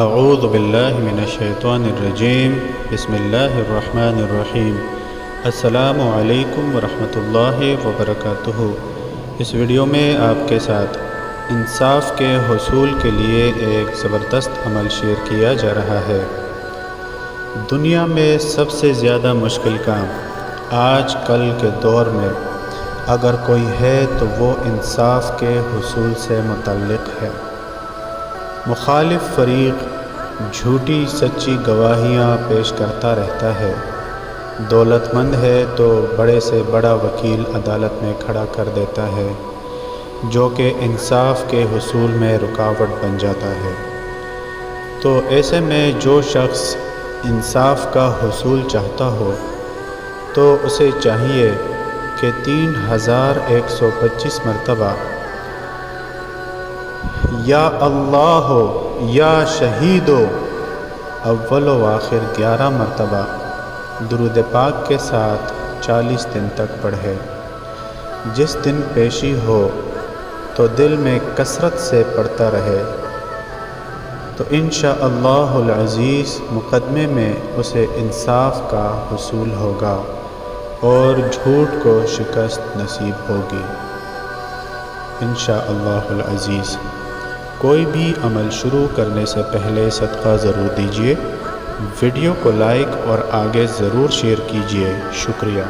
اعوذ باللہ من الشیطان الرجیم بسم اللہ الرحمن الرحیم۔ السلام علیکم ورحمۃ اللہ وبرکاتہ۔ اس ویڈیو میں آپ کے ساتھ انصاف کے حصول کے لیے ایک زبردست عمل شیئر کیا جا رہا ہے۔ دنیا میں سب سے زیادہ مشکل کام آج کل کے دور میں اگر کوئی ہے تو وہ انصاف کے حصول سے متعلق ہے۔ مخالف فریق جھوٹی سچی گواہیاں پیش کرتا رہتا ہے، دولت مند ہے تو بڑے سے بڑا وکیل عدالت میں کھڑا کر دیتا ہے جو کہ انصاف کے حصول میں رکاوٹ بن جاتا ہے۔ تو ایسے میں جو شخص انصاف کا حصول چاہتا ہو تو اسے چاہیے کہ 3125 مرتبہ یا اللہ ہو یا شہید ہو اول و آخر 11 مرتبہ درود پاک کے ساتھ 40 دن تک پڑھے۔ جس دن پیشی ہو تو دل میں کثرت سے پڑھتا رہے تو انشاءاللہ العزیز مقدمے میں اسے انصاف کا حصول ہوگا اور جھوٹ کو شکست نصیب ہوگی انشاءاللہ العزیز۔ کوئی بھی عمل شروع کرنے سے پہلے صدقہ ضرور دیجیے، ویڈیو کو لائک اور آگے ضرور شیئر کیجیے۔ شکریہ۔